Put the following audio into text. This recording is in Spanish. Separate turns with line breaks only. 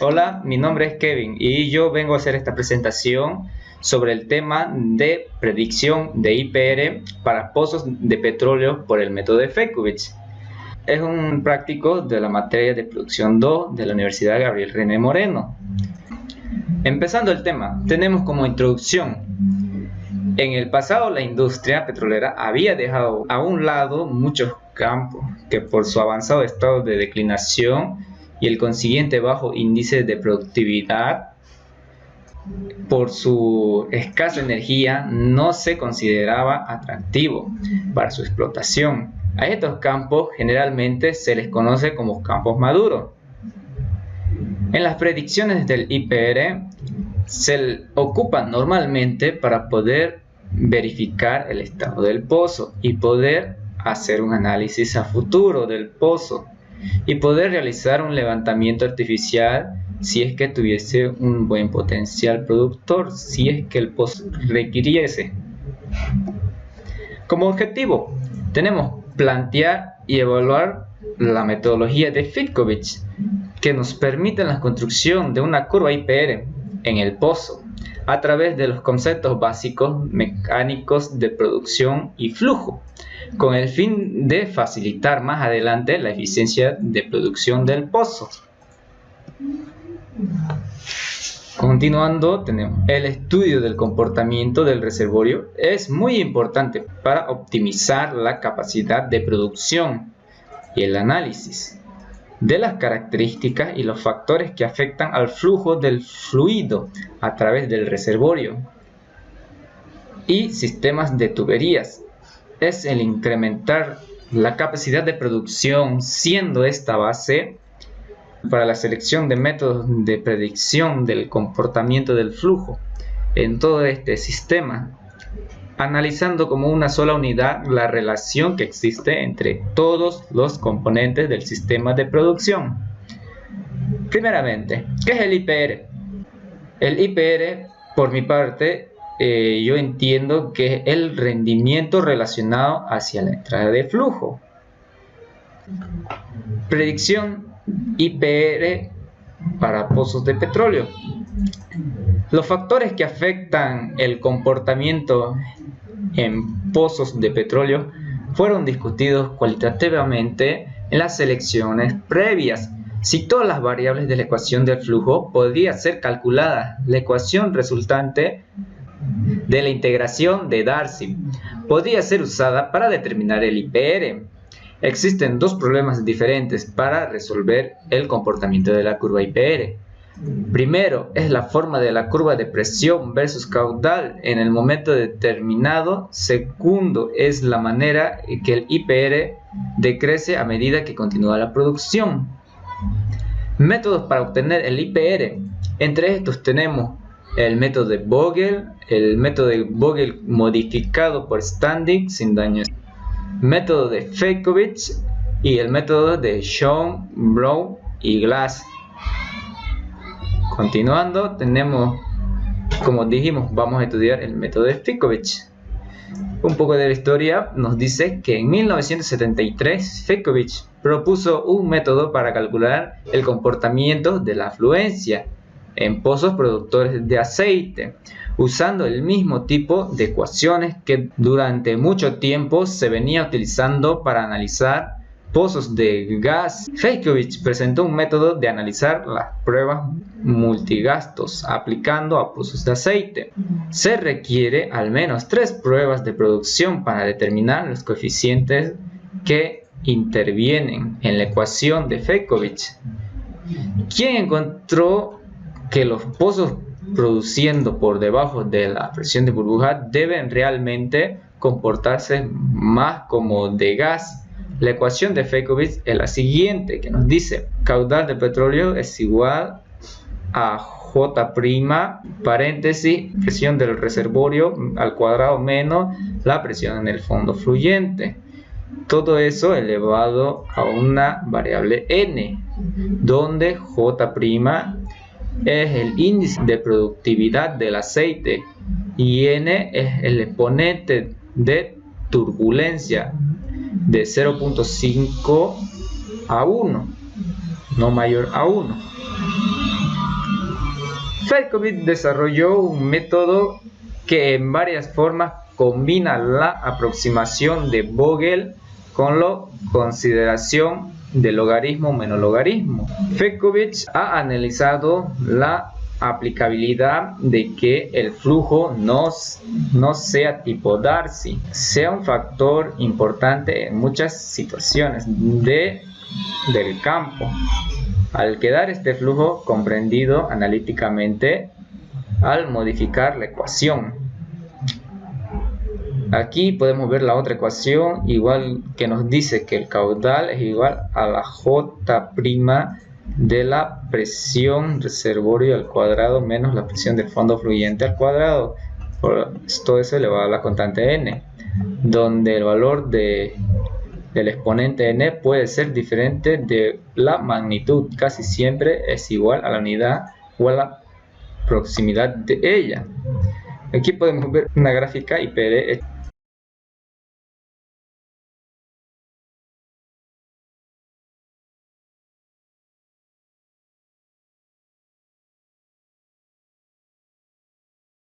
Hola, mi nombre es Kevin y yo vengo a hacer esta presentación sobre el tema de predicción de IPR para pozos de petróleo por el método de Fejkovic. Es un práctico de la materia de producción 2 de la Universidad Gabriel René Moreno. Empezando el tema, tenemos como introducción. En el pasado la industria petrolera había dejado a un lado muchos campos que por su avanzado estado de declinación y el consiguiente bajo índice de productividad, por su escasa energía, no se consideraba atractivo para su explotación. A estos campos generalmente se les conoce como campos maduros. En las predicciones del IPR se ocupan normalmente para poder verificar el estado del pozo y poder hacer un análisis a futuro del pozo y poder realizar un levantamiento artificial si es que tuviese un buen potencial productor, si es que el pozo requiriese. Como objetivo, tenemos plantear y evaluar la metodología de Fejkovic, que nos permite la construcción de una curva IPR en el pozo a través de los conceptos básicos mecánicos de producción y flujo, con el fin de facilitar más adelante la eficiencia de producción del pozo. Continuando, tenemos el estudio del comportamiento del reservorio. Es muy importante para optimizar la capacidad de producción y el análisis de las características y los factores que afectan al flujo del fluido a través del reservorio y sistemas de tuberías. Es el incrementar la capacidad de producción, siendo esta base para la selección de métodos de predicción del comportamiento del flujo en todo este sistema, analizando como una sola unidad la relación que existe entre todos los componentes del sistema de producción. Primeramente, ¿qué es el IPR? El IPR, por mi parte, yo entiendo que es el rendimiento relacionado hacia la entrada de flujo. Predicción IPR para pozos de petróleo. Los factores que afectan el comportamiento en pozos de petróleo fueron discutidos cualitativamente en las selecciones previas. Si todas las variables de la ecuación del flujo podría ser calculada, la ecuación resultante de la integración de Darcy podría ser usada para determinar el IPR. Existen dos problemas diferentes para resolver el comportamiento de la curva IPR. Primero es la forma de la curva de presión versus caudal en el momento determinado. Segundo es la manera en que el IPR decrece a medida que continúa la producción. Métodos para obtener el IPR. Entre estos tenemos el método de Vogel, el método de Vogel modificado por Standing sin daños, método de Fejkovic y el método de Shawn, Brown y Glass. Continuando, tenemos, como dijimos, vamos a estudiar el método de Fejkovic. Un poco de la historia nos dice que en 1973 Fejkovic propuso un método para calcular el comportamiento de la afluencia en pozos productores de aceite, usando el mismo tipo de ecuaciones que durante mucho tiempo se venía utilizando para analizar pozos de gas. Fejkovic presentó un método de analizar las pruebas multigastos aplicando a pozos de aceite. Se requiere al menos 3 pruebas de producción para determinar los coeficientes que intervienen en la ecuación de Fejkovic, quien encontró que los pozos produciendo por debajo de la presión de burbuja deben realmente comportarse más como de gas. La ecuación de Fejkovic es la siguiente, que nos dice caudal de petróleo es igual a J', paréntesis, presión del reservorio al cuadrado menos la presión en el fondo fluyente. Todo eso elevado a una variable n, donde J' es el índice de productividad del aceite y n es el exponente de turbulencia de 0.5 a 1, no mayor a 1. Fedkovic desarrolló un método que en varias formas combina la aproximación de Vogel con la consideración de logaritmo menos logaritmo. Fedkovic ha analizado la aplicabilidad de que el flujo no sea tipo Darcy, sea un factor importante en muchas situaciones del campo, al quedar este flujo comprendido analíticamente al modificar la ecuación. Aquí podemos ver la otra ecuación, igual que nos dice que el caudal es igual a la J' de la presión reservorio al cuadrado menos la presión del fondo fluyente al cuadrado. Por todo eso elevado a la constante n, donde el valor del exponente n puede ser diferente de la magnitud, casi siempre es igual a la unidad o a la proximidad de ella. Aquí podemos ver una gráfica IPD